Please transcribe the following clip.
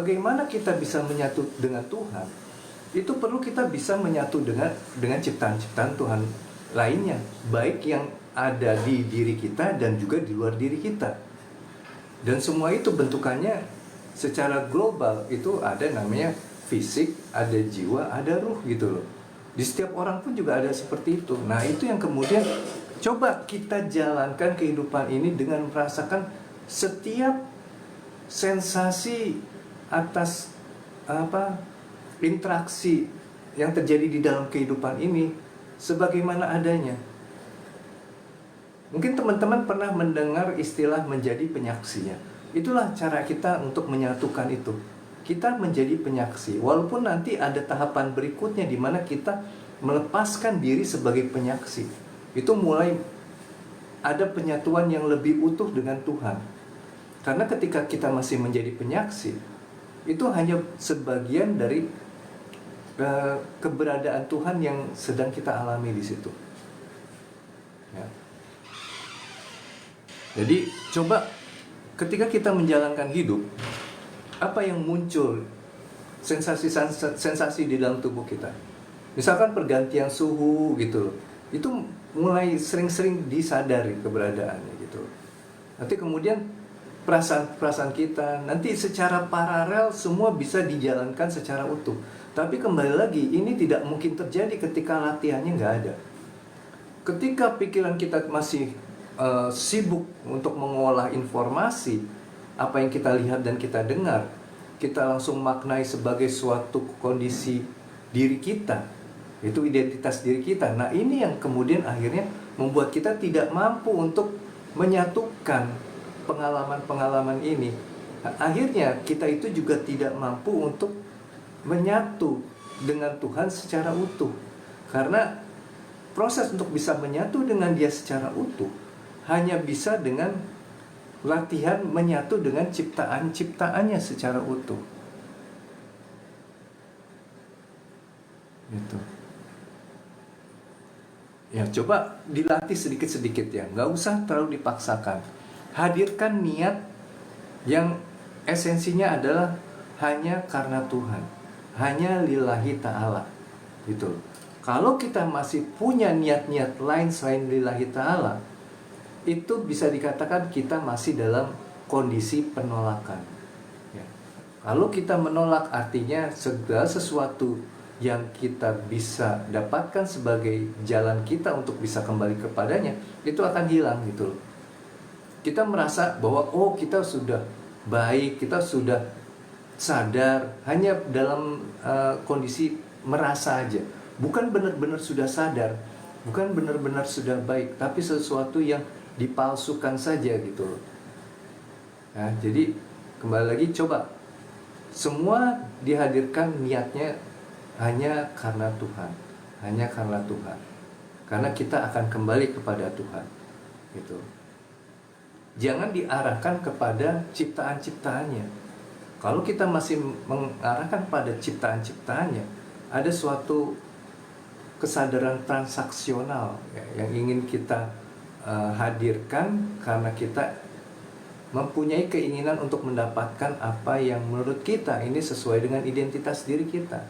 bagaimana kita bisa menyatu dengan Tuhan, itu perlu kita bisa menyatu dengan ciptaan-ciptaan Tuhan lainnya, baik yang ada di diri kita dan juga di luar diri kita. Dan semua itu bentukannya secara global, itu ada namanya fisik, ada jiwa, ada ruh gitu loh. Di setiap orang pun juga ada seperti itu. Nah, itu yang kemudian coba kita jalankan kehidupan ini dengan merasakan setiap sensasi atas interaksi yang terjadi di dalam kehidupan ini sebagaimana adanya. Mungkin teman-teman pernah mendengar istilah menjadi penyaksinya. Itulah cara kita untuk menyatukan itu. Kita menjadi penyaksi, walaupun nanti ada tahapan berikutnya di mana kita melepaskan diri sebagai penyaksi. Itu mulai ada penyatuan yang lebih utuh dengan Tuhan. Karena ketika kita masih menjadi penyaksi, itu hanya sebagian dari keberadaan Tuhan yang sedang kita alami di situ. Ya. Jadi coba ketika kita menjalankan hidup, apa yang muncul sensasi di dalam tubuh kita? Misalkan pergantian suhu gitu loh. Itu mulai sering-sering disadari keberadaannya gitu. Nanti kemudian perasaan kita nanti secara paralel semua bisa dijalankan secara utuh. Tapi kembali lagi, ini tidak mungkin terjadi ketika latihannya nggak ada. Ketika pikiran kita masih sibuk untuk mengolah informasi, apa yang kita lihat dan kita dengar, kita langsung maknai sebagai suatu kondisi diri kita, itu identitas diri kita. Nah, ini yang kemudian akhirnya membuat kita tidak mampu untuk menyatukan pengalaman-pengalaman ini. Nah, akhirnya kita itu juga tidak mampu untuk menyatu dengan Tuhan secara utuh. Karena proses untuk bisa menyatu dengan Dia secara utuh hanya bisa dengan latihan menyatu dengan ciptaan-ciptaannya secara utuh. Gitu. Ya, coba dilatih sedikit-sedikit ya, nggak usah terlalu dipaksakan. Hadirkan niat yang esensinya adalah hanya karena Tuhan, hanya lillahi ta'ala. Gitu. Kalau kita masih punya niat-niat lain selain lillahi ta'ala, itu bisa dikatakan kita masih dalam kondisi penolakan. Ya. Kalau kita menolak, artinya segala sesuatu yang kita bisa dapatkan sebagai jalan kita untuk bisa kembali kepadanya, itu akan hilang gitu loh. Kita merasa bahwa kita sudah baik, kita sudah sadar, hanya dalam kondisi merasa aja. Bukan benar-benar sudah sadar, bukan benar-benar sudah baik, tapi sesuatu yang dipalsukan saja gitu loh. Nah, jadi kembali lagi, coba semua dihadirkan niatnya hanya karena Tuhan, hanya karena Tuhan, karena kita akan kembali kepada Tuhan gitu. Jangan diarahkan kepada ciptaan-ciptaannya. Kalau kita masih mengarahkan pada ciptaan-ciptaannya, ada suatu kesadaran transaksional ya, yang ingin kita hadirkan karena kita mempunyai keinginan untuk mendapatkan apa yang menurut kita ini sesuai dengan identitas diri kita.